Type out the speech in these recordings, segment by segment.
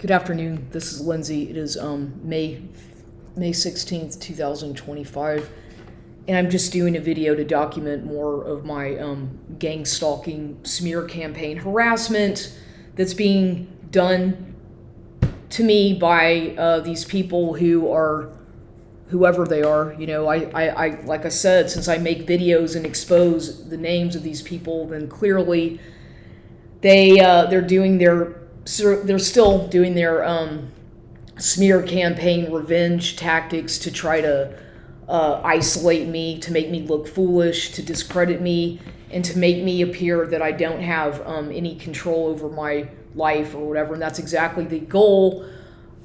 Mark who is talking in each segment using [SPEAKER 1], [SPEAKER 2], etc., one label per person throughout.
[SPEAKER 1] Good afternoon. This is Lindsay. It is May 16th, 2025, and I'm just doing a video to document more of my gang stalking, smear campaign, harassment that's being done to me by these people who are whoever they are. You know, I like I said, since I make videos and expose the names of these people, then clearly they're still doing their smear campaign, revenge tactics to try to isolate me, to make me look foolish, to discredit me, and to make me appear that I don't have any control over my life or whatever. And that's exactly the goal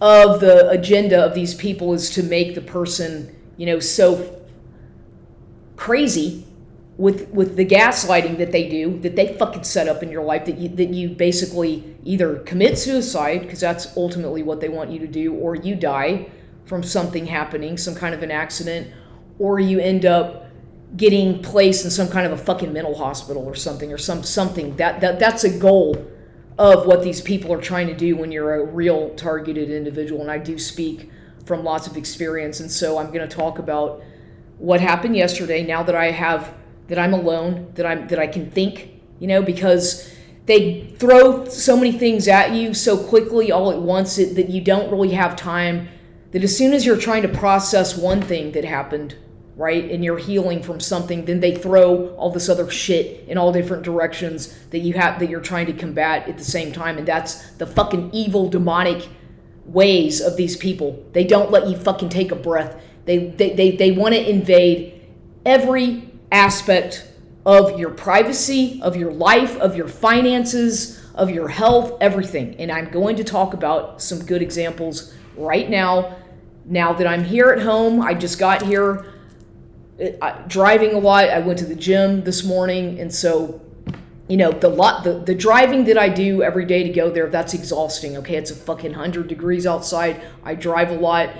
[SPEAKER 1] of the agenda of these people, is to make the person, you know, so crazy with the gaslighting that they do, that they fucking set up in your life, that you basically either commit suicide, because that's ultimately what they want you to do, or you die from something happening, some kind of an accident, or you end up getting placed in some kind of a fucking mental hospital or something, or something. That's a goal of what these people are trying to do when you're a real targeted individual. And I do speak from lots of experience, and so I'm going to talk about what happened yesterday, now that I'm alone, that I can think, you know, because they throw so many things at you so quickly all at once that you don't really have time, that as soon as you're trying to process one thing that happened, right, and you're healing from something, then they throw all this other shit in all different directions that you're trying to combat at the same time. And that's the fucking evil, demonic ways of these people. They don't let you fucking take a breath. They want to invade every aspect of your privacy, of your life, of your finances, of your health, everything. And I'm going to talk about some good examples right now that I'm here at home. I just got here driving a lot. I went to the gym this morning, and so, you know, the driving that I do every day to go there, that's exhausting. Okay, it's a fucking 100 degrees outside. I drive a lot.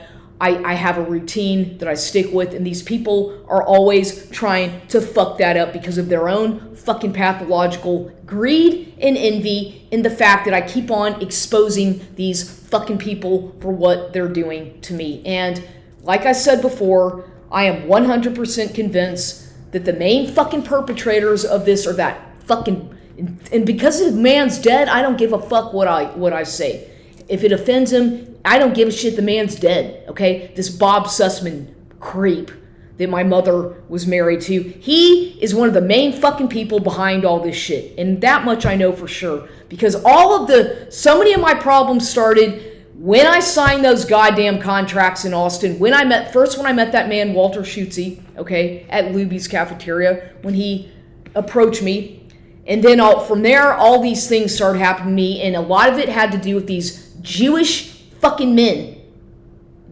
[SPEAKER 1] I have a routine that I stick with, and these people are always trying to fuck that up because of their own fucking pathological greed and envy, in the fact that I keep on exposing these fucking people for what they're doing to me. And like I said before, I am 100% convinced that the main fucking perpetrators of this are that fucking, and because the man's dead, I don't give a fuck what I say. If it offends him, I don't give a shit. The man's dead, okay? This Bob Sussman creep that my mother was married to, he is one of the main fucking people behind all this shit. And that much I know for sure. Because so many of my problems started when I signed those goddamn contracts in Austin. When I met that man, Walter Schutze, okay, at Luby's Cafeteria, when he approached me. And then from there, all these things started happening to me. And a lot of it had to do with these Jewish fucking men,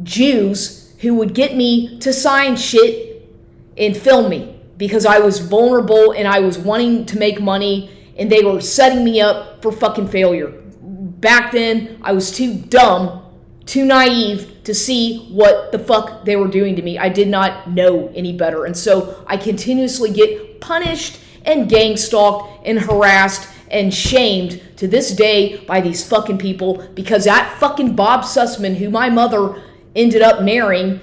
[SPEAKER 1] Jews, who would get me to sign shit and film me because I was vulnerable and I was wanting to make money, and they were setting me up for fucking failure. Back then, I was too dumb, too naive to see what the fuck they were doing to me. I did not know any better. And so I continuously get punished and gang stalked and harassed and shamed to this day by these fucking people, because that fucking Bob Sussman, who my mother ended up marrying,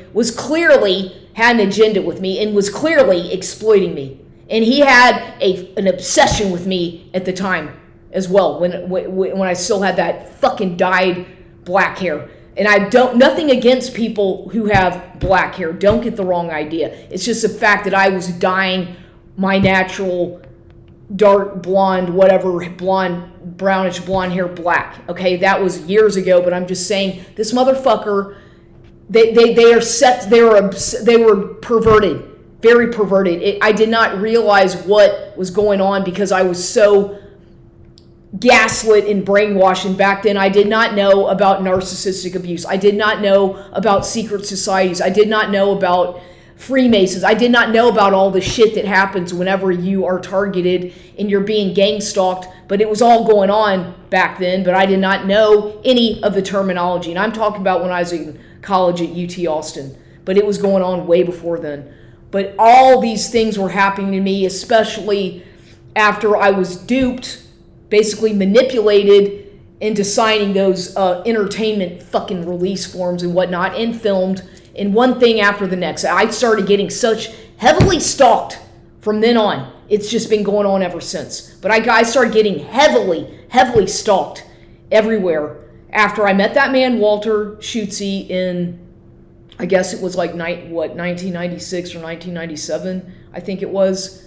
[SPEAKER 1] had an agenda with me and was clearly exploiting me. And he had an obsession with me at the time as well, when I still had that fucking dyed black hair. And nothing against people who have black hair, don't get the wrong idea. It's just the fact that I was dyeing my natural dark blonde, brownish blonde hair black. Okay, that was years ago, but I'm just saying, this motherfucker, they were perverted, very perverted. I did not realize what was going on because I was so gaslit and brainwashed. And back then, I did not know about narcissistic abuse. I did not know about secret societies. I did not know about Freemasons. I did not know about all the shit that happens whenever you are targeted and you're being gang stalked, but it was all going on back then, but I did not know any of the terminology. And I'm talking about when I was in college at UT Austin, but it was going on way before then. But all these things were happening to me, especially after I was duped, basically manipulated, into signing those entertainment fucking release forms and whatnot, and filmed, and one thing after the next. I started getting such heavily stalked from then on. It's just been going on ever since. But I started getting heavily stalked everywhere after I met that man, Walter Schutze, in, I guess it was like 1996 or 1997, I think it was,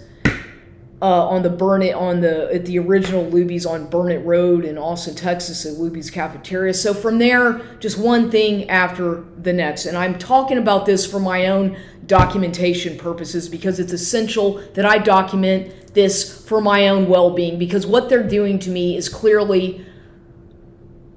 [SPEAKER 1] at the original Luby's on Burnett Road in Austin, Texas, at Luby's Cafeteria. So from there, just one thing after the next. And I'm talking about this for my own documentation purposes, because it's essential that I document this for my own well-being, because what they're doing to me is clearly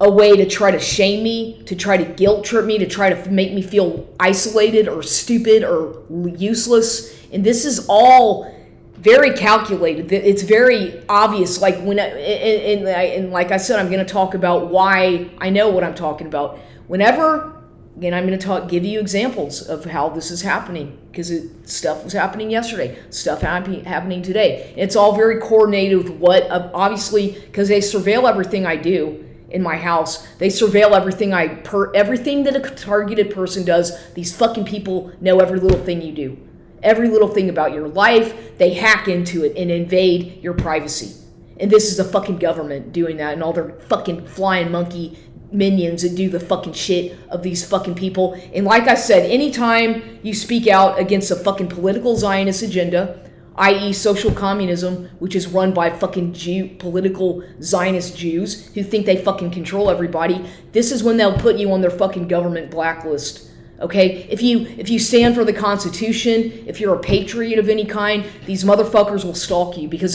[SPEAKER 1] a way to try to shame me, to try to guilt trip me, to try to make me feel isolated or stupid or useless. And this is all very calculated. It's very obvious. Like and like I said, I'm going to talk about why I know what I'm talking about. Whenever, again, I'm going to give you examples of how this is happening, because stuff was happening yesterday, stuff happening today. It's all very coordinated with what, obviously, because they surveil everything I do in my house. They surveil everything everything that a targeted person does. These fucking people know every little thing you do. Every little thing about your life, they hack into it and invade your privacy. And this is the fucking government doing that, and all their fucking flying monkey minions that do the fucking shit of these fucking people. And like I said, anytime you speak out against a fucking political Zionist agenda, i.e. social communism, which is run by fucking political Zionist Jews who think they fucking control everybody, this is when they'll put you on their fucking government blacklist. Okay, if you stand for the Constitution, if you're a patriot of any kind, these motherfuckers will stalk you, because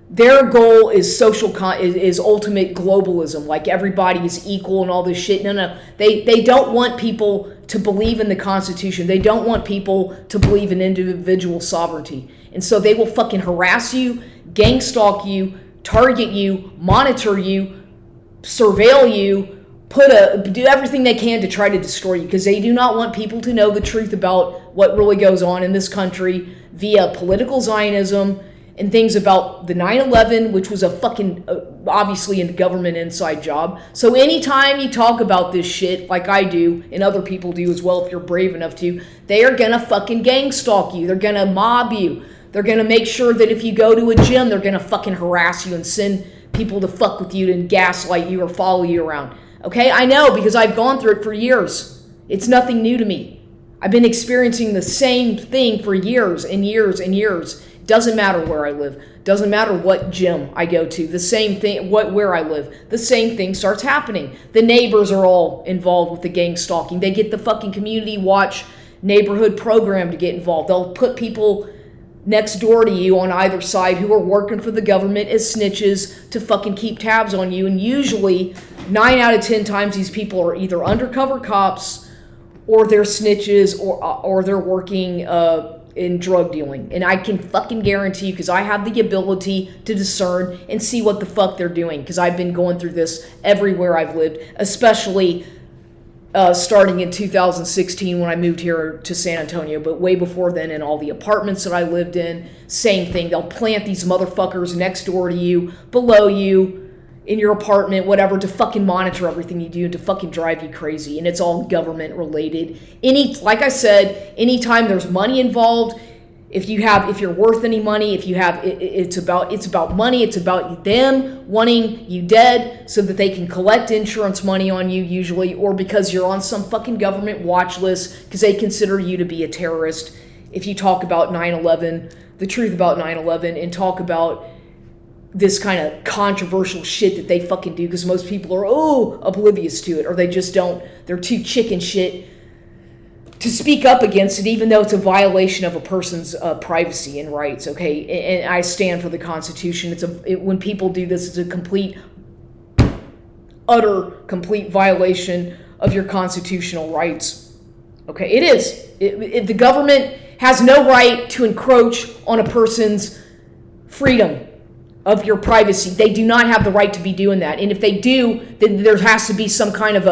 [SPEAKER 1] their goal is is ultimate globalism, like everybody is equal and all this shit. No, they don't want people to believe in the Constitution. They don't want people to believe in individual sovereignty, and so they will fucking harass you, gang stalk you, target you, monitor you, surveil you, do everything they can to try to destroy you, because they do not want people to know the truth about what really goes on in this country via political Zionism and things about the 9/11, which was a fucking, obviously, a government inside job. So anytime you talk about this shit, like I do, and other people do as well if you're brave enough to, they are gonna fucking gang stalk you. They're gonna mob you. They're gonna make sure that if you go to a gym, they're gonna fucking harass you and send people to fuck with you and gaslight you or follow you around. Okay, I know, because I've gone through it for years. It's nothing new to me. I've been experiencing the same thing for years and years and years. Doesn't matter where I live. Doesn't matter what gym I go to. The same thing, where I live. The same thing starts happening. The neighbors are all involved with the gang stalking. They get the fucking community watch neighborhood program to get involved. They'll put people next door to you on either side who are working for the government as snitches to fucking keep tabs on you. And usually 9 out of 10 times these people are either undercover cops or they're snitches or they're working in drug dealing. And I can fucking guarantee you, because I have the ability to discern and see what the fuck they're doing, because I've been going through this everywhere I've lived, especially starting in 2016 when I moved here to San Antonio, but way before then in all the apartments that I lived in. Same thing. They'll plant these motherfuckers next door to you, below you, in your apartment, whatever, to fucking monitor everything you do, to fucking drive you crazy. And it's all government related. Like I said, anytime there's money involved, if you're worth any money, it's about money. It's about them wanting you dead so that they can collect insurance money on you, usually, or because you're on some fucking government watch list because they consider you to be a terrorist. If you talk about 9/11, the truth about 9/11, and talk about this kind of controversial shit that they fucking do, because most people are oblivious to it, or they just don't, they're too chicken shit to speak up against it, even though it's a violation of a person's privacy and rights. Okay, and I stand for the Constitution. When people do this, it's a complete violation of your constitutional rights. Okay, it is. The government has no right to encroach on a person's freedom of your privacy. They do not have the right to be doing that. And if they do, then there has to be some kind of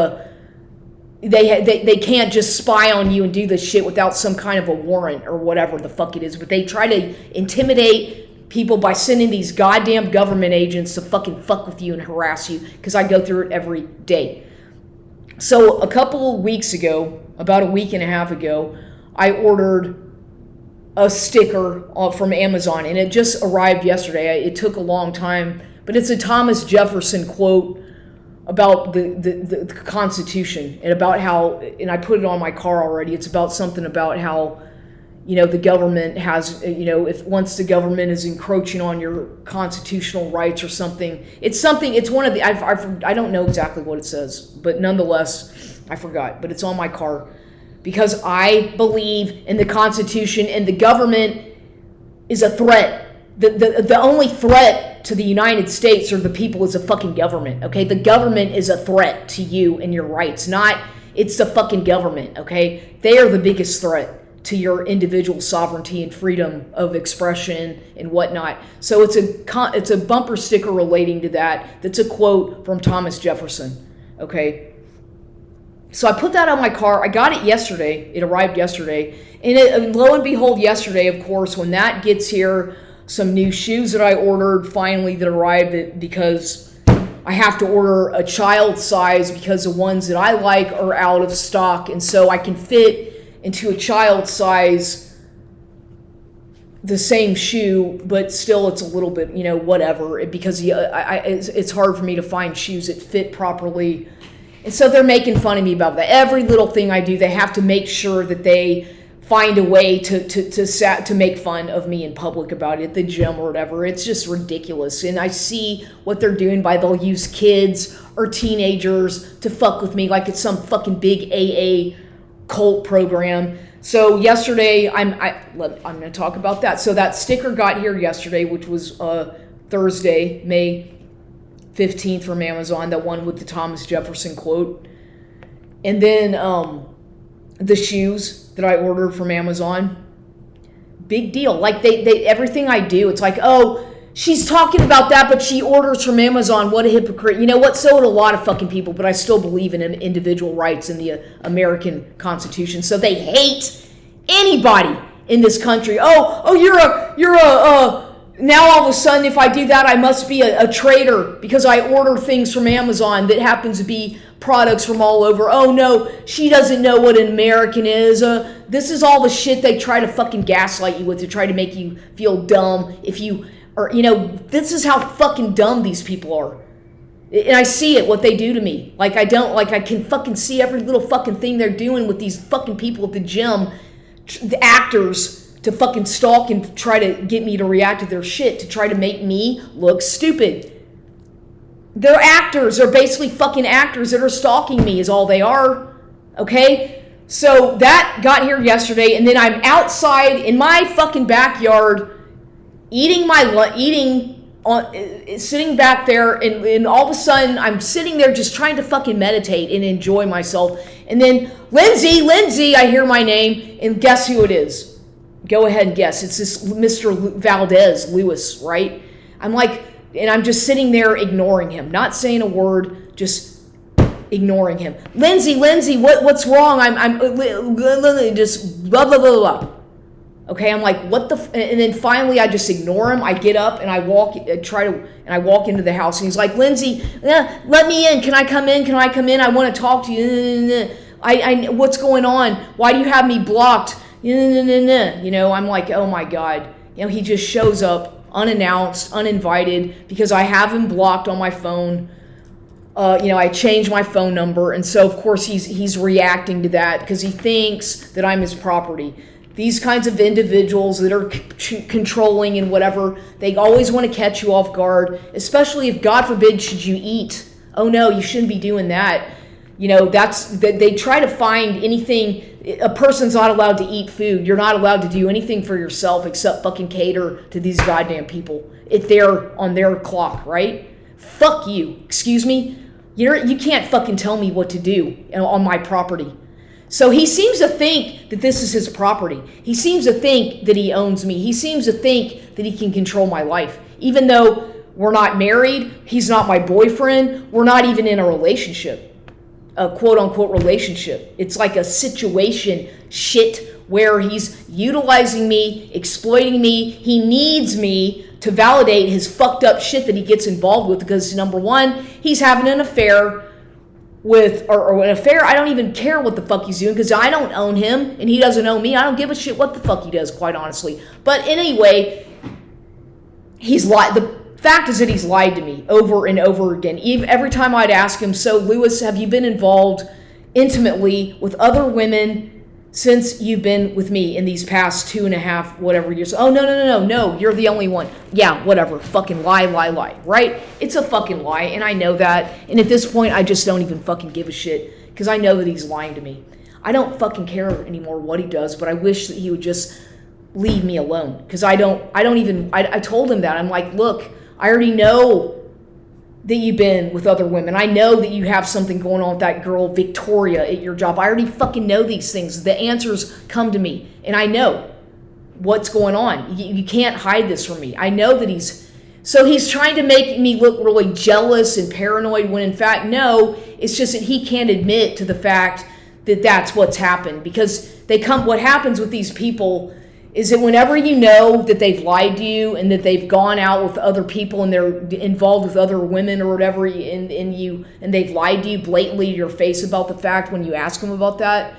[SPEAKER 1] they can't just spy on you and do this shit without some kind of a warrant or whatever the fuck it is. But they try to intimidate people by sending these goddamn government agents to fucking fuck with you and harass you, because I go through it every day. So a couple of weeks ago, about a week and a half ago, I ordered a sticker from Amazon, and it just arrived yesterday. It took a long time, but it's a Thomas Jefferson quote about the Constitution, and about how, and I put it on my car already, it's about something about how, the government has, if once the government is encroaching on your constitutional rights or something. It's one of the, I don't know exactly what it says, but nonetheless, I forgot, but it's on my car. Because I believe in the Constitution, and the government is a threat. The only threat to the United States or the people is a fucking government, okay? The government is a threat to you and your rights, it's the fucking government, okay? They are the biggest threat to your individual sovereignty and freedom of expression and whatnot. So it's a bumper sticker relating to that. That's a quote from Thomas Jefferson, okay? So I put that on my car. I got it yesterday. It arrived yesterday. And lo and behold, yesterday, of course, when that gets here, some new shoes that I ordered finally that arrived, because I have to order a child size because the ones that I like are out of stock. And so I can fit into a child size the same shoe, but still it's a little bit, whatever, because it's hard for me to find shoes that fit properly. And so they're making fun of me about that. Every little thing I do, they have to make sure that they find a way to make fun of me in public about it at the gym or whatever. It's just ridiculous. And I see what they're doing they'll use kids or teenagers to fuck with me like it's some fucking big AA cult program. So yesterday, I'm going to talk about that. So that sticker got here yesterday, which was Thursday, May 15th from Amazon, that one with the Thomas Jefferson quote. And then the shoes that I ordered from Amazon, big deal. Like they everything I do, it's like, oh, she's talking about that, but she orders from Amazon. What a hypocrite. You know what? So do a lot of fucking people, but I still believe in individual rights in the American Constitution. So they hate anybody in this country. Oh, you're a now all of a sudden, if I do that, I must be a traitor because I order things from Amazon that happens to be products from all over. Oh no, she doesn't know what an American is. This is all the shit they try to fucking gaslight you with to try to make you feel dumb. If you are, this is how fucking dumb these people are. And I see it, what they do to me. I can fucking see every little fucking thing they're doing with these fucking people at the gym, the actors, to fucking stalk and try to get me to react to their shit, to try to make me look stupid. They're actors. They're basically fucking actors that are stalking me is all they are. Okay? So that got here yesterday, and then I'm outside in my fucking backyard sitting back there, and all of a sudden I'm sitting there just trying to fucking meditate and enjoy myself. And then, Lindsay, I hear my name, and guess who it is? Go ahead and guess. It's this Mr. Valdez Lewis, right? I'm just sitting there ignoring him, not saying a word, just ignoring him. Lindsay, what's wrong? I'm just blah, blah, blah, blah. Okay, I'm like, what the, and then finally I just ignore him. I get up and I walk into the house, and he's like, Lindsay, let me in. Can I come in? I want to talk to you. What's going on? Why do you have me blocked? I'm like, oh my God. He just shows up unannounced, uninvited, because I have him blocked on my phone. I changed my phone number, and so of course he's reacting to that because he thinks that I'm his property. These kinds of individuals that are controlling and whatever, they always want to catch you off guard, especially if, God forbid, should you eat. Oh no, you shouldn't be doing that. They try to find anything. A person's not allowed to eat food. You're not allowed to do anything for yourself except fucking cater to these goddamn people if they're on their clock, right? Fuck you. Excuse me? You can't fucking tell me what to do on my property. So he seems to think that this is his property. He seems to think that he owns me. He seems to think that he can control my life. Even though we're not married, he's not my boyfriend, we're not even in a relationship. A quote-unquote relationship. It's like a situation shit where he's utilizing me, exploiting me. He needs me to validate his fucked up shit that he gets involved with, because number one, he's having an affair with, or an affair, I don't even care what the fuck he's doing, because I don't own him, and he doesn't own me. I don't give a shit what the fuck he does, quite honestly. But anyway, he's lied. The fact is that he's lied to me over and over again. Every time I'd ask him, so Lewis, have you been involved intimately with other women since you've been with me in these past 2.5 whatever years? Oh, no, you're the only one. Yeah, whatever, fucking lie, right? It's a fucking lie, and I know that, and at this point, I just don't even fucking give a shit, because I know that he's lying to me. I don't fucking care anymore what he does, but I wish that he would just leave me alone, because I told him that. I'm like, look, I already know that you've been with other women. I know that you have something going on with that girl, Victoria, at your job. I already fucking know these things. The answers come to me, and I know what's going on. You can't hide this from me. I know that he's trying to make me look really jealous and paranoid, when in fact, no, it's just that he can't admit to the fact that that's what's happened, because what happens with these people is that whenever you know that they've lied to you and that they've gone out with other people and they're involved with other women or whatever, and they've lied to you blatantly to your face about the fact when you ask them about that,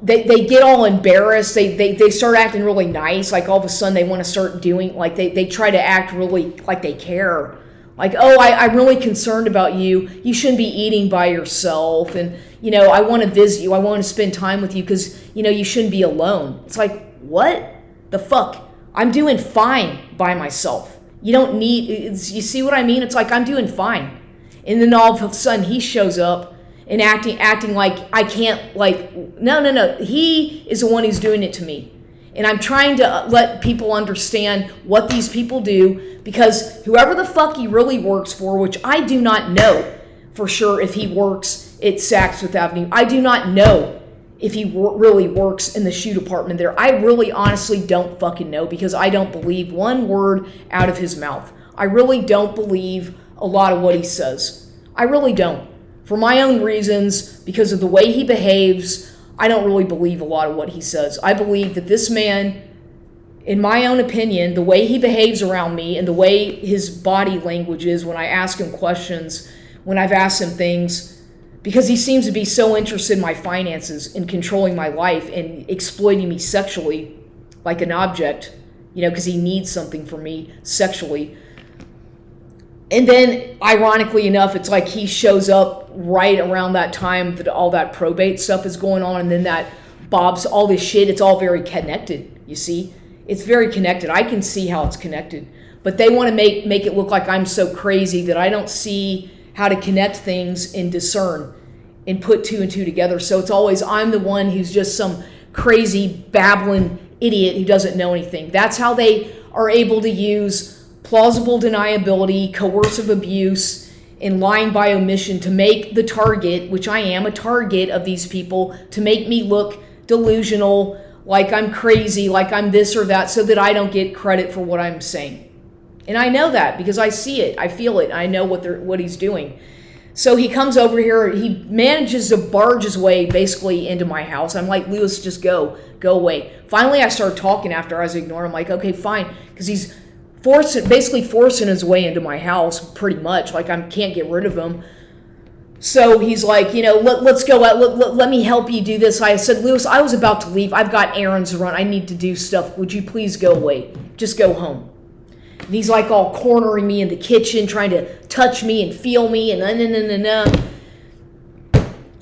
[SPEAKER 1] they get all embarrassed. They start acting really nice. Like all of a sudden they want to start doing, like they try to act really like they care. Like, oh, I'm really concerned about you. You shouldn't be eating by yourself. And, I want to visit you. I want to spend time with you because, you shouldn't be alone. It's like, what the fuck? I'm doing fine by myself. You don't need, you see what I mean? It's like, I'm doing fine. And then all of a sudden he shows up and acting like I can't, like, no. He is the one who's doing it to me. And I'm trying to let people understand what these people do, because whoever the fuck he really works for, which I do not know for sure if he works at Saks Fifth Avenue. I do not know if he really works in the shoe department there. I really honestly don't fucking know, because I don't believe one word out of his mouth. I really don't believe a lot of what he says. I really don't. For my own reasons, because of the way he behaves, I don't really believe a lot of what he says. I believe that this man, in my own opinion, the way he behaves around me and the way his body language is when I ask him questions, when I've asked him things, because he seems to be so interested in my finances and controlling my life and exploiting me sexually like an object, because he needs something from me sexually. And then, ironically enough, it's like he shows up right around that time that all that probate stuff is going on, and then that Bob's, all this shit, it's all very connected, you see? It's very connected. I can see how it's connected. But they want to make it look like I'm so crazy that I don't see how to connect things and discern and put two and two together. So it's always I'm the one who's just some crazy babbling idiot who doesn't know anything. That's how they are able to use plausible deniability, coercive abuse, and lying by omission to make the target, which I am a target of these people, to make me look delusional, like I'm crazy, like I'm this or that, so that I don't get credit for what I'm saying. And I know that because I see it, I feel it, I know what he's doing. So he comes over here, he manages to barge his way basically into my house. I'm like, Lewis, just go away. Finally, I start talking after I was ignoring him. I'm like, okay, fine, because he's basically forcing his way into my house pretty much. Like I can't get rid of him. So he's like, let's go out. Let me help you do this. I said, Lewis, I was about to leave. I've got errands to run. I need to do stuff. Would you please go away? Just go home. And he's like all cornering me in the kitchen, trying to touch me and feel me, and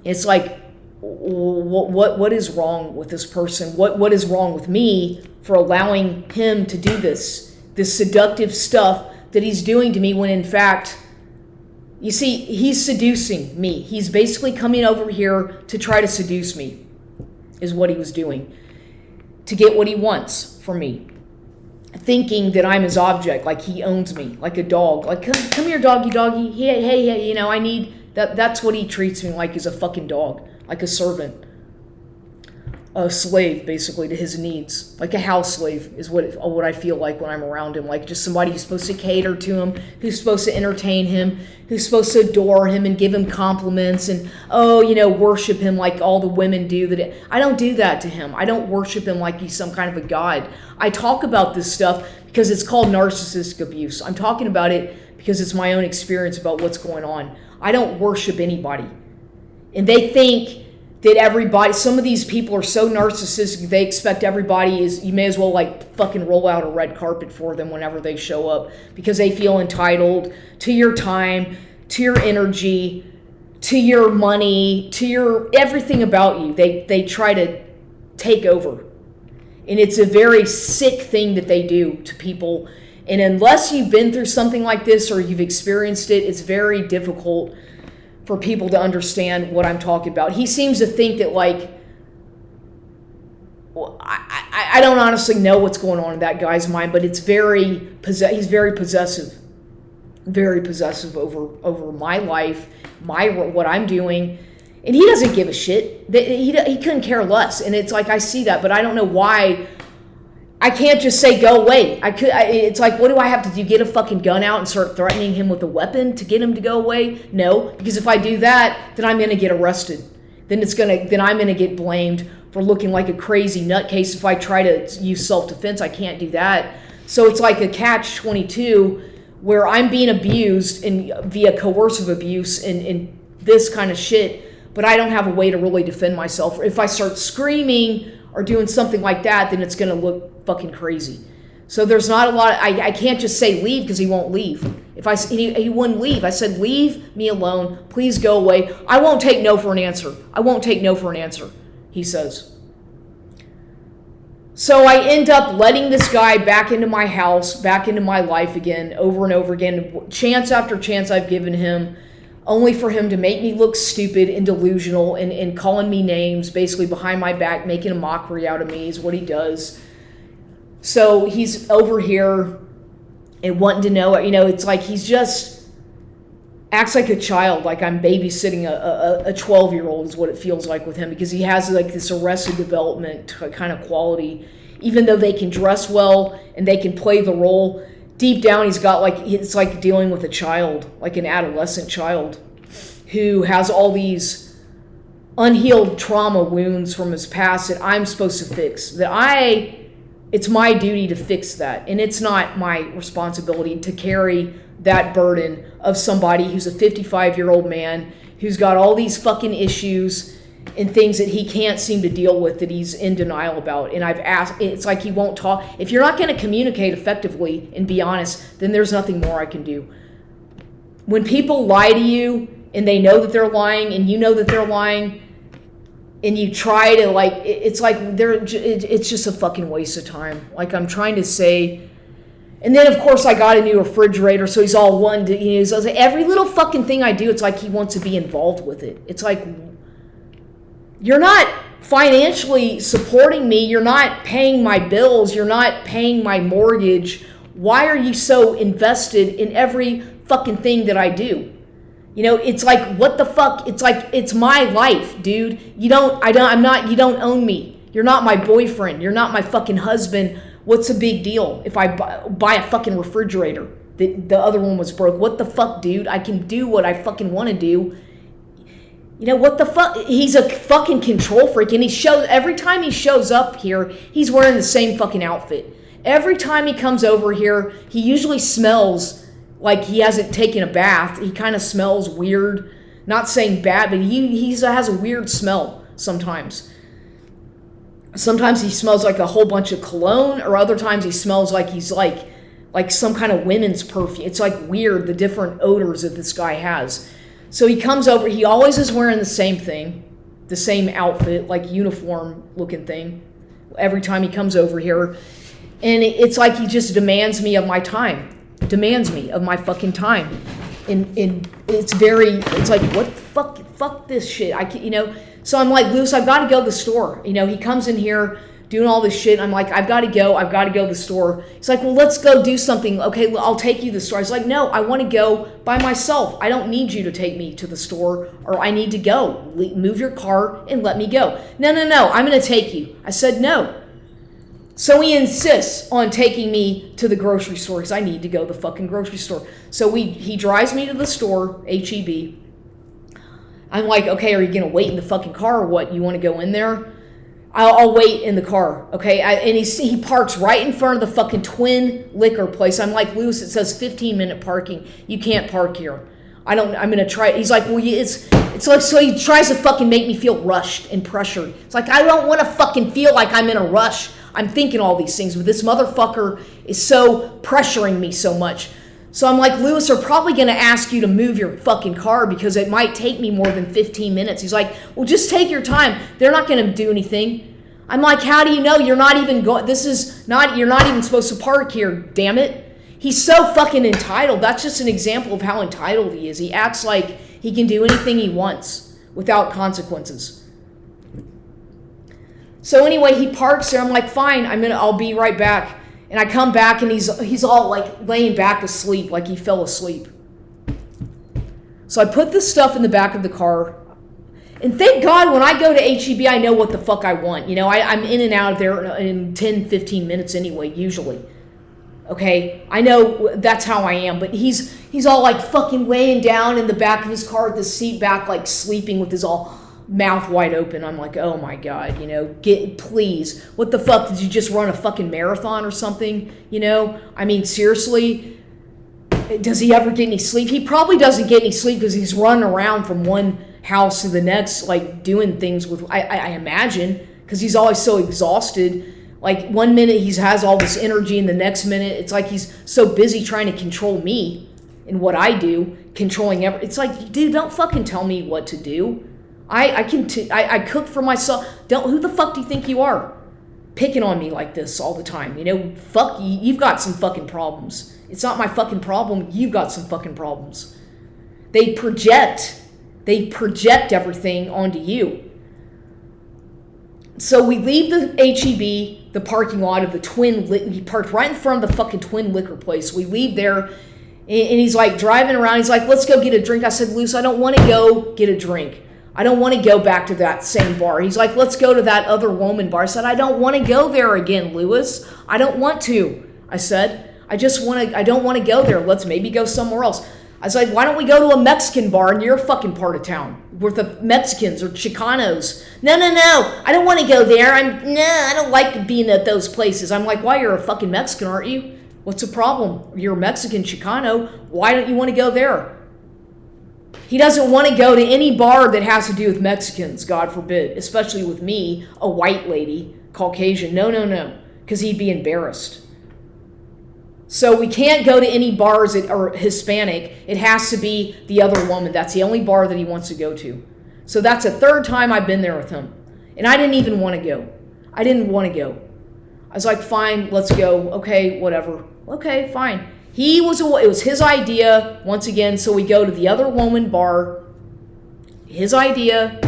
[SPEAKER 1] It's like, what is wrong with this person? What is wrong with me for allowing him to do this seductive stuff that he's doing to me, when in fact, you see, he's seducing me. He's basically coming over here to try to seduce me, is what he was doing, to get what he wants from me. Thinking that I'm his object, like he owns me, like a dog. Like, come here, doggy. Hey, I need that. That's what he treats me like, as a fucking dog, like a servant. a slave basically to his needs, like a house slave is what I feel like when I'm around him, like just somebody who's supposed to cater to him, who's supposed to entertain him, who's supposed to adore him and give him compliments and worship him like all the women do. I don't do that to him. I don't worship him like he's some kind of a god. I talk about this stuff because it's called narcissistic abuse. I'm talking about it because it's my own experience about what's going on. I don't worship anybody, and they think that everybody, some of these people are so narcissistic, they expect everybody you may as well like fucking roll out a red carpet for them whenever they show up because they feel entitled to your time, to your energy, to your money, to your everything about you. They try to take over. And it's a very sick thing that they do to people. And unless you've been through something like this or you've experienced it, it's very difficult for people to understand what I'm talking about. He seems to think that I don't honestly know what's going on in that guy's mind, but he's very possessive over my life, what I'm doing, and he doesn't give a shit. He couldn't care less, and it's like I see that, but I don't know why. I can't just say go away. It's like, what do I have to do? Get a fucking gun out and start threatening him with a weapon to get him to go away? No, because if I do that, then I'm going to get arrested. Then I'm going to get blamed for looking like a crazy nutcase. If I try to use self-defense, I can't do that. So it's like a catch-22 where I'm being abused via coercive abuse and this kind of shit, but I don't have a way to really defend myself. If I start screaming or doing something like that, then it's going to look fucking crazy. So there's not a lot. I can't just say leave because he won't leave. He wouldn't leave. I said, leave me alone. Please go away. I won't take no for an answer. He says. So I end up letting this guy back into my house, back into my life again, over and over again. Chance after chance I've given him, only for him to make me look stupid and delusional and calling me names, basically behind my back, making a mockery out of me is what he does. So he's over here and wanting to know, it's like he's just acts like a child, like I'm babysitting a 12-year-old is what it feels like with him, because he has like this arrested development kind of quality. Even though they can dress well and they can play the role, deep down he's got it's like dealing with a child, like an adolescent child who has all these unhealed trauma wounds from his past that I'm supposed to fix. It's my duty to fix that, and it's not my responsibility to carry that burden of somebody who's a 55-year-old man who's got all these fucking issues and things that he can't seem to deal with, that he's in denial about. And I've asked, it's like he won't talk. If you're not going to communicate effectively and be honest, then there's nothing more I can do. When people lie to you and they know that they're lying and you know that they're lying, and you try to it's just a fucking waste of time. Like I'm trying to say. And then of course I got a new refrigerator, so he's all one to, so every little fucking thing I do, it's like he wants to be involved with it. It's like, you're not financially supporting me, you're not paying my bills, you're not paying my mortgage. Why are you so invested in every fucking thing that I do? It's like, what the fuck? It's like, it's my life, dude. You don't own me. You're not my boyfriend. You're not my fucking husband. What's the big deal if I buy a fucking refrigerator? The other one was broke. What the fuck, dude? I can do what I fucking want to do. What the fuck? He's a fucking control freak, and every time he shows up here, he's wearing the same fucking outfit. Every time he comes over here, he usually smells like he hasn't taken a bath. He kind of smells weird. Not saying bad, but he has a weird smell sometimes. Sometimes he smells like a whole bunch of cologne, or other times he smells like he's like some kind of women's perfume. It's like weird, the different odors that this guy has. So he comes over, he always is wearing the same thing, the same outfit, like uniform looking thing, every time he comes over here. And it's like he just demands me of my fucking time. And it's like, what the fuck this shit. So I'm like, Luce, I've got to go to the store. He comes in here doing all this shit. I'm like, I've got to go to the store. He's like, well, let's go do something. Okay, I'll take you to the store. I was like, no, I want to go by myself. I don't need you to take me to the store, or I need to go. Move your car and let me go. No, I'm going to take you. I said no. So he insists on taking me to the grocery store because I need to go to the fucking grocery store. So he drives me to the store, H-E-B. I'm like, okay, are you going to wait in the fucking car or what? You want to go in there? I'll wait in the car, okay? And he parks right in front of the fucking Twin liquor place. I'm like, Lewis, it says 15-minute parking. You can't park here. I'm going to try. He's like, well, it's like, so he tries to fucking make me feel rushed and pressured. It's like, I don't want to fucking feel like I'm in a rush. I'm thinking all these things, but this motherfucker is so pressuring me so much. So I'm like, Lewis, they're probably going to ask you to move your fucking car because it might take me more than 15 minutes. He's like, well, just take your time. They're not going to do anything. I'm like, how do you know? You're not even going, you're not even supposed to park here, damn it. He's so fucking entitled. That's just an example of how entitled he is. He acts like he can do anything he wants without consequences. So anyway, he parks there. I'm like, fine, I'll be right back. And I come back and he's all like laying back asleep, like he fell asleep. So I put the stuff in the back of the car. And thank God when I go to HEB, I know what the fuck I want. You know, I'm in and out of there in 10, 15 minutes anyway, usually. Okay, I know that's how I am. But he's all like fucking laying down in the back of his car with the seat back, like sleeping with his all mouth wide open. I'm like, oh my God, you know, please. What the fuck? Did you just run a fucking marathon or something? You know, I mean, seriously, does he ever get any sleep? He probably doesn't get any sleep because he's running around from one house to the next, like doing things with, I imagine, because he's always so exhausted. Like 1 minute he has all this energy and the next minute it's like he's so busy trying to control me and what I do, controlling everything. It's like, dude, don't fucking tell me what to do. I cook for myself. Who the fuck do you think you are? Picking on me like this all the time. You know, fuck you. You've got some fucking problems. It's not my fucking problem. You've got some fucking problems. They project everything onto you. So we leave the HEB, the parking lot of the Twin. He parked right in front of the fucking Twin liquor place. We leave there, and he's like driving around. He's like, let's go get a drink. I said, Luce, I don't want to go get a drink. I don't want to go back to that same bar. He's like, let's go to that other woman bar. I said, I don't want to go there again, Lewis. I don't want to. I said, I don't want to go there. Let's maybe go somewhere else. I was like, why don't we go to a Mexican bar in your fucking part of town with the Mexicans or Chicanos? No. I don't want to go there. I don't like being at those places. I'm like, why? You're a fucking Mexican, aren't you? What's the problem? You're a Mexican Chicano. Why don't you want to go there? He doesn't want to go to any bar that has to do with Mexicans, God forbid, especially with me, a white lady, Caucasian. No, because he'd be embarrassed. So we can't go to any bars that are Hispanic. It has to be the other woman. That's the only bar that he wants to go to. So that's the third time I've been there with him. And I didn't even want to go. I didn't want to go. I was like, fine, let's go. Okay, whatever. Okay, fine. It was his idea, once again, so we go to the other woman bar. His idea.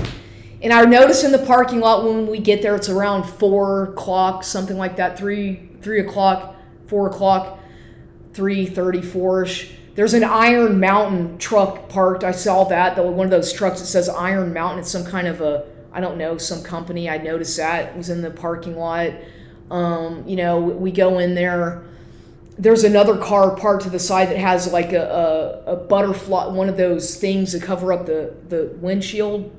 [SPEAKER 1] And I notice in the parking lot when we get there, it's around 4 o'clock, something like that, 3 o'clock, 4 o'clock, 3:34-ish. There's an Iron Mountain truck parked. I saw that, one of those trucks that says Iron Mountain. It's some kind of some company. I noticed that. It was in the parking lot. We go in there. There's another car parked to the side that has like a butterfly, one of those things to cover up the windshield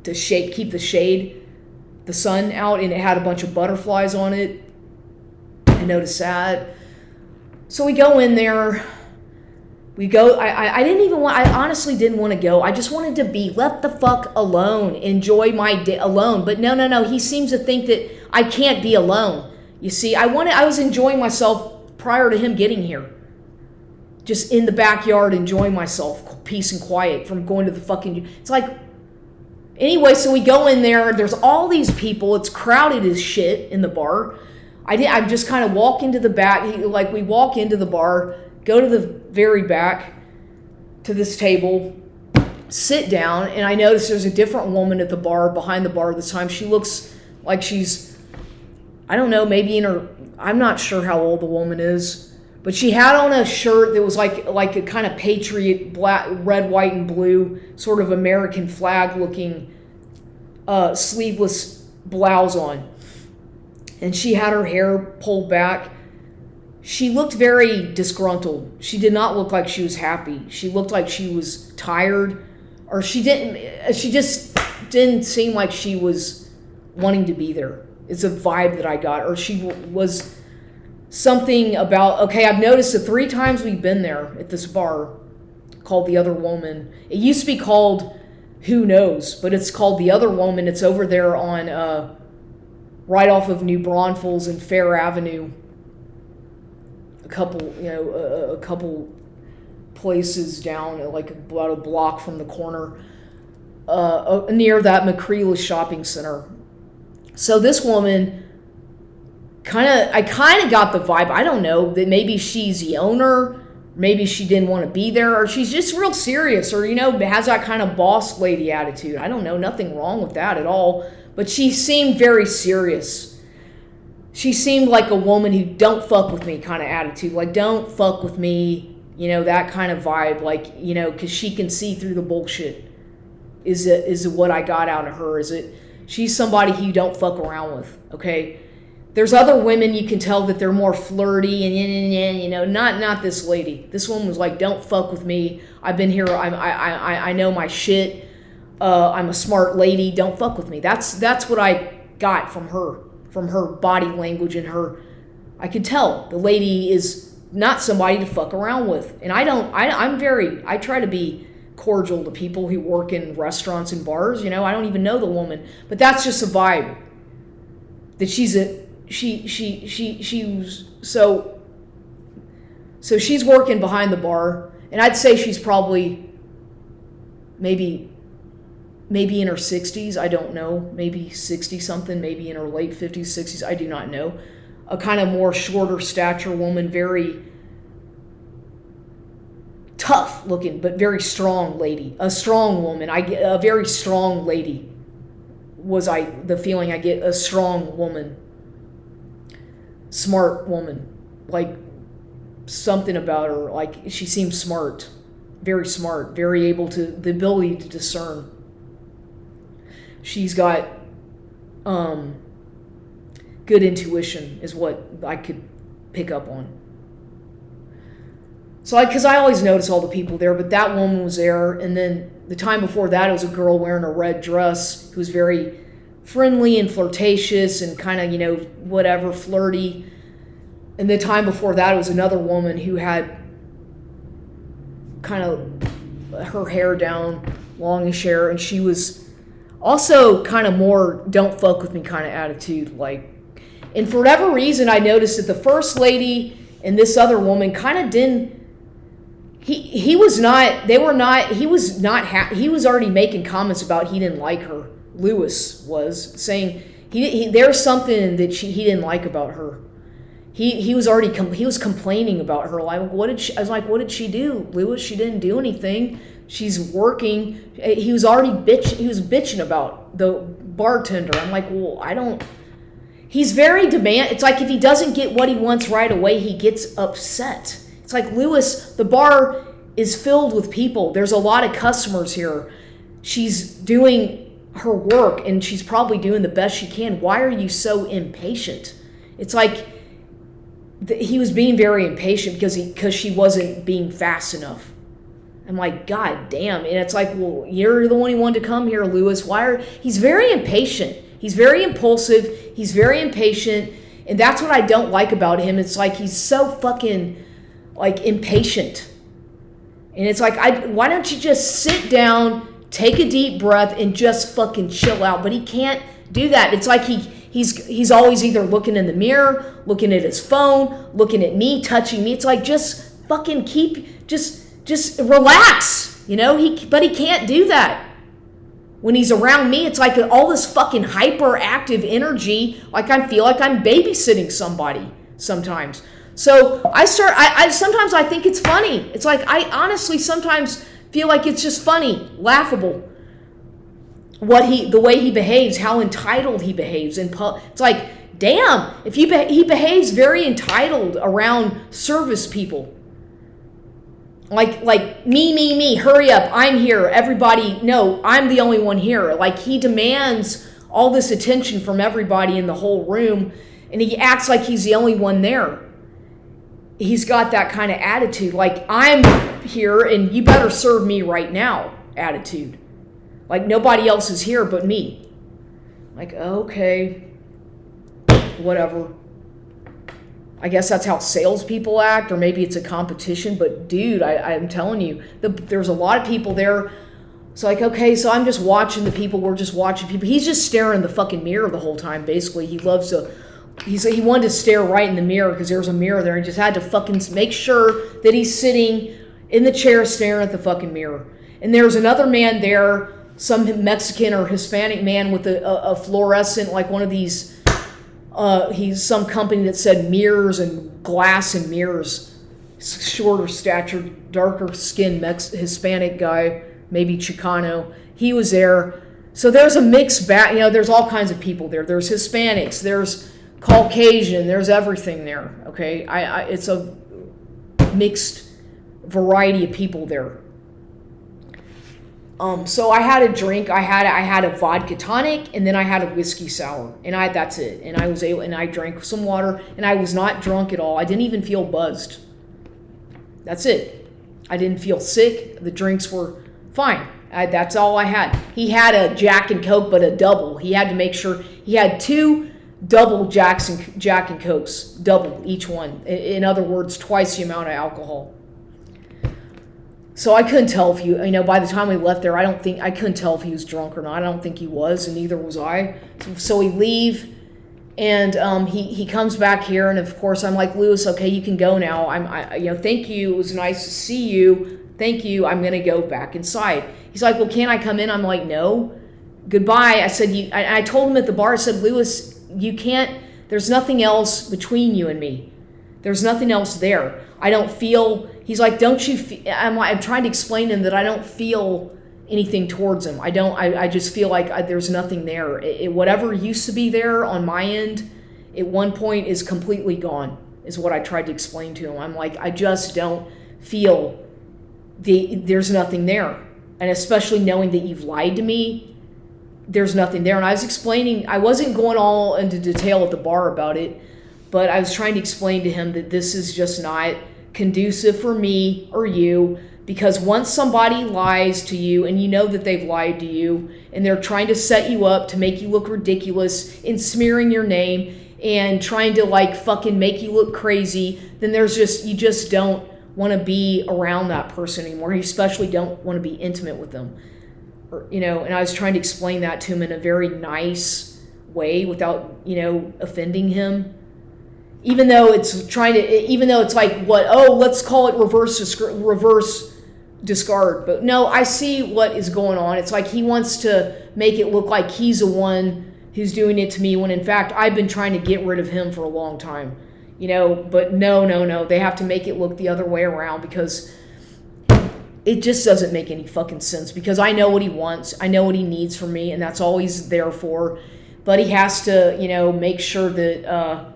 [SPEAKER 1] to keep the sun out, and it had a bunch of butterflies on it. I noticed that. So we go in there. We go. I honestly didn't want to go. I just wanted to be left the fuck alone, enjoy my day alone. But no. He seems to think that I can't be alone. You see, I was enjoying myself prior to him getting here. Just in the backyard, enjoying myself, peace and quiet from going to the fucking... It's like... Anyway, so we go in there. There's all these people. It's crowded as shit in the bar. I just kind of walk into the back. We walk into the bar, go to the very back to this table, sit down, and I notice there's a different woman at the bar, behind the bar this time. She looks like she's I don't know, maybe in her, I'm not sure how old the woman is, but she had on a shirt that was like a kind of patriot, black, red, white, and blue, sort of American flag looking sleeveless blouse on. And she had her hair pulled back. She looked very disgruntled. She did not look like she was happy. She looked like she was tired, or she just didn't seem like she was wanting to be there. It's a vibe that I got. Or she was something about, okay, I've noticed the 3 times we've been there at this bar called The Other Woman. It used to be called Who Knows, but it's called The Other Woman. It's over there on right off of New Braunfels and Fair Avenue. A couple places down, like about a block from the corner, near that McCreeless shopping center. So this woman, I kind of got the vibe, I don't know, that maybe she's the owner, maybe she didn't want to be there, or she's just real serious, or, has that kind of boss lady attitude. I don't know, nothing wrong with that at all, but she seemed very serious. She seemed like a woman who don't fuck with me kind of attitude, like don't fuck with me, that kind of vibe, like, because she can see through the bullshit, is it what I got out of her. She's somebody who you don't fuck around with, okay? There's other women you can tell that they're more flirty and not this lady. This woman was like, don't fuck with me. I've been here. I know my shit. I'm a smart lady. Don't fuck with me. That's what I got from her body language and her. I could tell the lady is not somebody to fuck around with. And I try to be cordial to people who work in restaurants and bars. I don't even know the woman, but that's just a vibe that she was so she's working behind the bar, and I'd say she's probably maybe in her 60s, I don't know, maybe 60 something, maybe in her late 50s, 60s, I do not know. A kind of more shorter stature woman, very tough looking, but very strong lady. A strong woman, a very strong lady was the feeling I get, a strong woman. Smart woman, like something about her, like she seems smart, very able to, the ability to discern. She's got good intuition is what I could pick up on. So because I always notice all the people there, but that woman was there, and then the time before that it was a girl wearing a red dress who was very friendly and flirtatious and kind of, whatever, flirty. And the time before that it was another woman who had kind of her hair down, longish hair, and she was also kind of more don't fuck with me kind of attitude, like. And for whatever reason I noticed that the first lady and this other woman kind of didn't, he was already making comments about he didn't like her. Lewis was saying there's something that he didn't like about her. He was already he was complaining about her. Like, what did she do, Lewis? She didn't do anything. She's working. He was bitching about the bartender. I'm like, well, he's very demand. It's like if he doesn't get what he wants right away, he gets upset. It's like, Lewis, the bar is filled with people. There's a lot of customers here. She's doing her work and she's probably doing the best she can. Why are you so impatient? It's like he was being very impatient because she wasn't being fast enough. I'm like, God damn. And it's like, well, you're the one who wanted to come here, Lewis. He's very impatient. He's very impulsive. He's very impatient. And that's what I don't like about him. It's like he's so fucking like impatient. And it's like, why don't you just sit down, take a deep breath, and just fucking chill out? But he can't do that. It's like he's always either looking in the mirror, looking at his phone, looking at me, touching me. It's like, just fucking just relax, but he can't do that. When he's around me, it's like all this fucking hyperactive energy, like I feel like I'm babysitting somebody sometimes. So I sometimes I think it's funny. It's like I honestly sometimes feel like it's just funny, laughable. The way he behaves, how entitled he behaves, and it's like damn, if he behaves very entitled around service people. Like me, hurry up, I'm here, everybody, no, I'm the only one here. Like, he demands all this attention from everybody in the whole room, and he acts like he's the only one there. He's got that kind of attitude, like, I'm here and you better serve me right now attitude. Like, nobody else is here but me. Like, okay, whatever. I guess that's how salespeople act, or maybe it's a competition. But dude, I'm telling you, there's a lot of people there. It's like, okay, so I'm just watching the people. We're just watching people. He's just staring in the fucking mirror the whole time. Basically, he loves to. He wanted to stare right in the mirror because there's a mirror there. He just had to fucking make sure that he's sitting in the chair staring at the fucking mirror. And there's another man there, some Mexican or Hispanic man with a fluorescent, like one of these. He's some company that said mirrors and glass and mirrors. Shorter stature, darker skinned Hispanic guy, maybe Chicano. He was there. So there's a mixed bag. There's all kinds of people there. There's Hispanics. There's Caucasian. There's everything there. Okay, it's a mixed variety of people there. So I had a drink. I had a vodka tonic, and then I had a whiskey sour, and that's it. And I drank some water, and I was not drunk at all. I didn't even feel buzzed. That's it. I didn't feel sick. The drinks were fine. That's all I had. He had a Jack and Coke, but a double. He had to make sure he had 2 double Jack and Cokes, double each one. In other words, twice the amount of alcohol. So I couldn't tell if by the time we left there, I couldn't tell if he was drunk or not. I don't think he was, and neither was I. So we leave, and he comes back here, and of course I'm like, Lewis, okay, you can go now. Thank you. It was nice to see you. Thank you. I'm gonna go back inside. He's like, well, can't I come in? I'm like, no. Goodbye. I said, I told him at the bar. I said, Lewis, you can't. There's nothing else between you and me. There's nothing else there. I don't feel. He's like, don't you feel? I'm trying to explain to him that I don't feel anything towards him. I don't. I just feel like there's nothing there. Whatever used to be there on my end, at one point is completely gone. Is what I tried to explain to him. I'm like, I just don't feel there's nothing there, and especially knowing that you've lied to me. There's nothing there. And I was explaining. I wasn't going all into detail at the bar about it, but I was trying to explain to him that this is just not conducive for me or you, because once somebody lies to you and you know that they've lied to you and they're trying to set you up to make you look ridiculous in smearing your name and trying to like fucking make you look crazy, then you just don't want to be around that person anymore. You especially don't want to be intimate with them. And I was trying to explain that to him in a very nice way without, offending him. Even though it's like let's call it reverse discard. But no, I see what is going on. It's like he wants to make it look like he's the one who's doing it to me, when in fact I've been trying to get rid of him for a long time. But no. They have to make it look the other way around, because it just doesn't make any fucking sense, because I know what he wants. I know what he needs from me, and that's all he's there for. But he has to, make sure that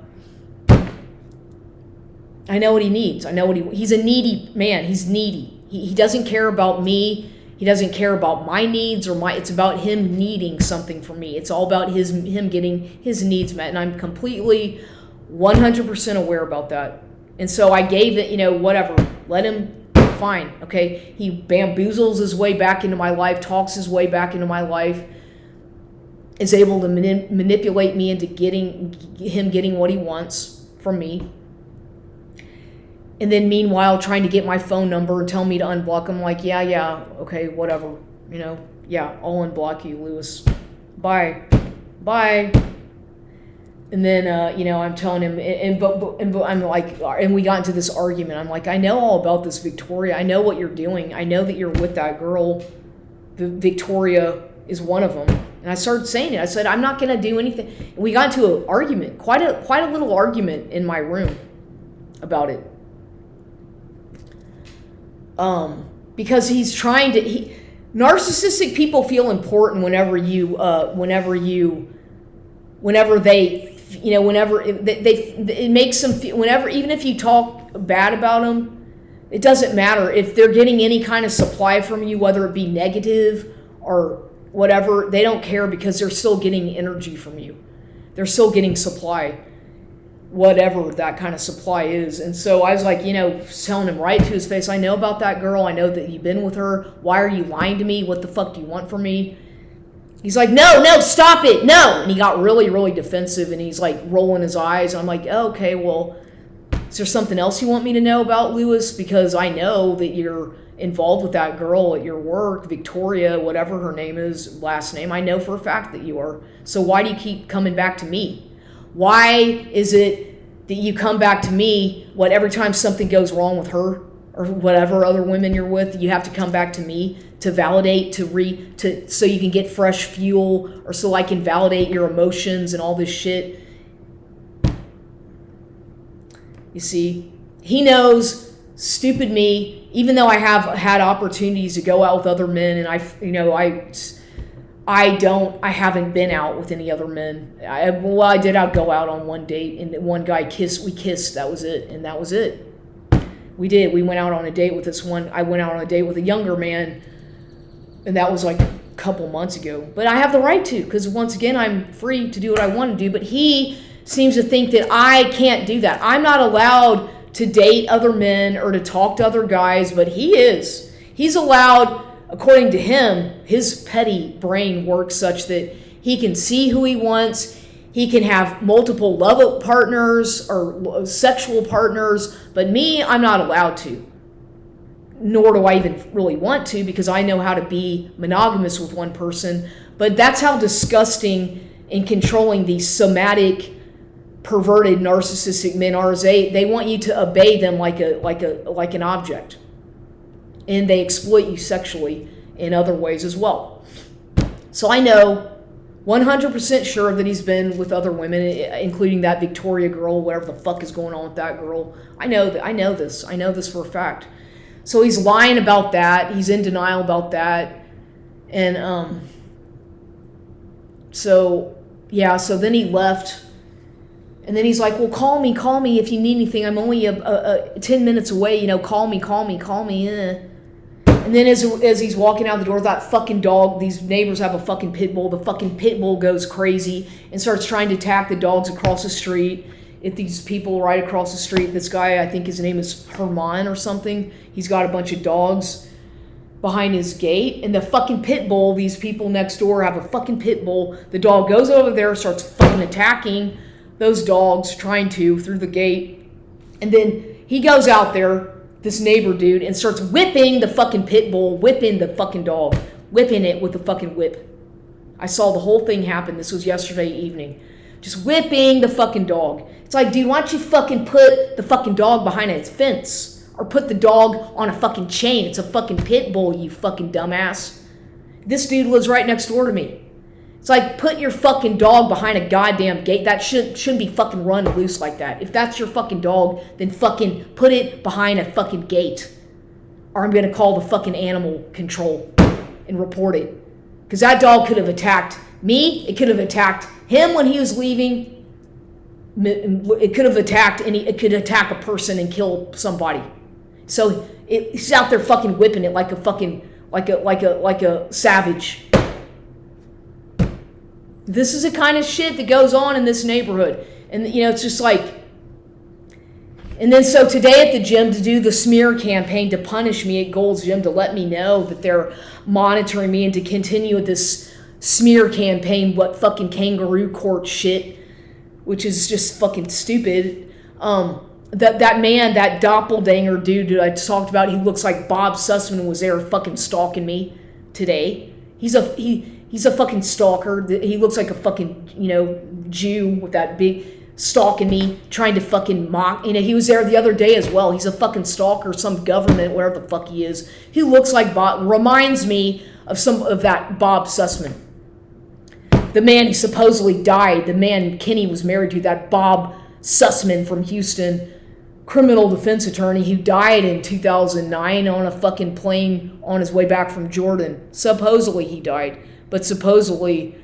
[SPEAKER 1] I know what he needs. He's a needy man. He's needy. He doesn't care about me. He doesn't care about my needs it's about him needing something from me. It's all about him getting his needs met. And I'm completely 100% aware about that. And so I gave it, whatever. Let him, fine. Okay. He bamboozles his way back into my life, talks his way back into my life, is able to manipulate me into getting what he wants from me. And then meanwhile, trying to get my phone number and tell me to unblock him. Like, yeah, okay, whatever. Yeah, I'll unblock you, Lewis. Bye. And then, I'm telling him, but I'm like, and we got into this argument. I'm like, I know all about this, Victoria. I know what you're doing. I know that you're with that girl. Victoria is one of them. And I started saying it. I said, I'm not going to do anything. And we got into an argument, quite a little argument in my room about it. Because he's trying to. Narcissistic people feel important whenever they whenever it makes them feel, whenever, even if you talk bad about them, it doesn't matter if they're getting any kind of supply from you, whether it be negative or whatever. They don't care because they're still getting energy from you. They're still getting supply, whatever that kind of supply is. And so I was like, telling him right to his face, I know about that girl. I know that you've been with her. Why are you lying to me? What the fuck do you want from me? He's like, no, stop it, no. And he got really, really defensive, and he's like rolling his eyes. I'm like, oh, okay, well, is there something else you want me to know about, Lewis? Because I know that you're involved with that girl at your work, Victoria, whatever her name is, last name. I know for a fact that you are. So why do you keep coming back to me? Why is it that you come back to me, every time something goes wrong with her or whatever other women you're with, you have to come back to me to validate, so you can get fresh fuel, or so I can validate your emotions and all this shit? You see, he knows, stupid me, even though I have had opportunities to go out with other men, and I haven't been out with any other men. I did go out on one date, and one guy we kissed, that was it, and that was it. We went out on a date with I went out on a date with a younger man, and that was like a couple months ago. But I have the right to, because once again, I'm free to do what I want to do, but he seems to think that I can't do that. I'm not allowed to date other men or to talk to other guys, but he is. He's allowed, according to him, his petty brain works such that he can see who he wants. He can have multiple love partners or sexual partners, but me, I'm not allowed to. Nor do I even really want to, because I know how to be monogamous with one person. But that's how disgusting and controlling these somatic, perverted, narcissistic men are. They want you to obey them like an object, and they exploit you sexually in other ways as well. So I know 100% sure that he's been with other women, including that Victoria girl, whatever the fuck is going on with that girl. I know this for a fact. So he's lying about that. He's in denial about that. And so then he left. And then he's like, well, call me if you need anything. I'm only 10 minutes away, call me. And then as he's walking out the door, that fucking dog, these neighbors have a fucking pit bull. The fucking pit bull goes crazy and starts trying to attack the dogs across the street. These people right across the street, this guy, I think his name is Herman or something. He's got a bunch of dogs behind his gate. And the fucking pit bull, these people next door have a fucking pit bull. The dog goes over there, starts fucking attacking those dogs, trying to, through the gate. And then he goes out there, this neighbor dude, and starts whipping the fucking pit bull, whipping the fucking dog, whipping it with a fucking whip. I saw the whole thing happen. This was yesterday evening. Just whipping the fucking dog. It's like, dude, why don't you fucking put the fucking dog behind a fence? Or put the dog on a fucking chain. It's a fucking pit bull, you fucking dumbass. This dude lives right next door to me. It's like, put your fucking dog behind a goddamn gate. That shouldn't be fucking run loose like that. If that's your fucking dog, then fucking put it behind a fucking gate. Or I'm going to call the fucking animal control and report it. Because that dog could have attacked me. It could have attacked him when he was leaving. It could have attacked it could attack a person and kill somebody. So he's out there fucking whipping it like a fucking, like a savage. This is the kind of shit that goes on in this neighborhood. And, it's just like... And then so today at the gym, to do the smear campaign to punish me at Gold's Gym, to let me know that they're monitoring me and to continue with this smear campaign, what fucking kangaroo court shit, which is just fucking stupid. That man, that doppelganger dude that I talked about, he looks like Bob Sussman was there fucking stalking me today. He's a fucking stalker. He looks like a fucking, Jew with that big stalking me, trying to fucking mock. He was there the other day as well. He's a fucking stalker, some government, whatever the fuck he is. He looks like Bob, reminds me of some of that Bob Sussman. The man who supposedly died, the man Kenny was married to, that Bob Sussman from Houston, criminal defense attorney who died in 2009 on a fucking plane on his way back from Jordan. Supposedly he died. But supposedly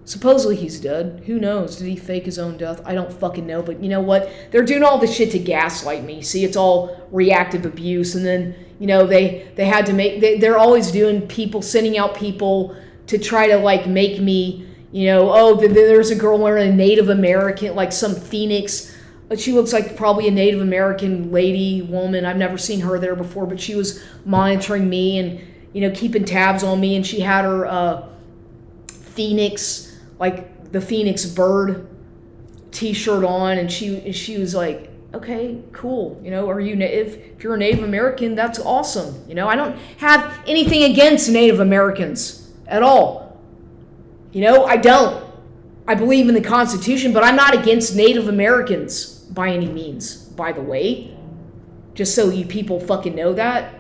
[SPEAKER 1] Supposedly he's dead. Who knows? Did he fake his own death? I don't fucking know. But you know what? They're doing all this shit to gaslight me. See, it's all reactive abuse. And then, they had to they're always doing sending out people to try to like make me, there's a girl wearing a Native American, like some Phoenix. She looks like probably a Native American woman. I've never seen her there before, but she was monitoring me and, keeping tabs on me. And she had her Phoenix, like the Phoenix bird t-shirt on, and she was like, okay, cool, are you if you're a Native American, that's awesome. I don't have anything against Native Americans at all. I don't. I believe in the Constitution, but I'm not against Native Americans by any means, by the way, just so you people fucking know that.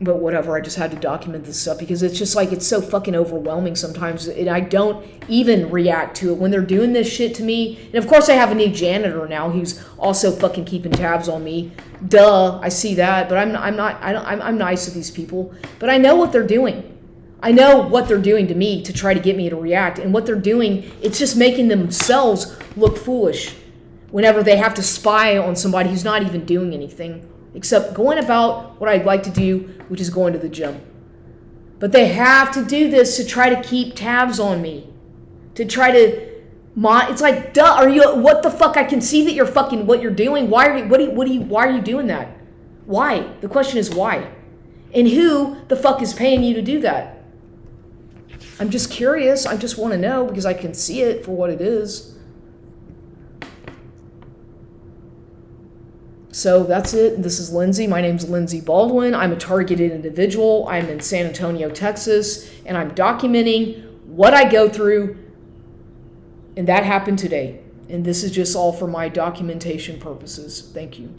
[SPEAKER 1] But whatever, I just had to document this stuff because it's just like, it's so fucking overwhelming sometimes. And I don't even react to it when they're doing this shit to me. And of course I have a new janitor now who's also fucking keeping tabs on me. Duh, I see that, but I'm nice to these people. But I know what they're doing. I know what they're doing to me to try to get me to react. And what they're doing, it's just making themselves look foolish whenever they have to spy on somebody who's not even doing anything, except going about what I'd like to do, which is going to the gym. But they have to do this to try to keep tabs on me, to try to it's like, duh, what the fuck? I can see that you're fucking what you're doing. Why are you doing that? Why? The question is why? And who the fuck is paying you to do that? I'm just curious. I just want to know because I can see it for what it is. So that's it. This is Lindsay. My name's Lindsay Baldwin. I'm a targeted individual. I'm in San Antonio, Texas, and I'm documenting what I go through, and that happened today. And this is just all for my documentation purposes. Thank you.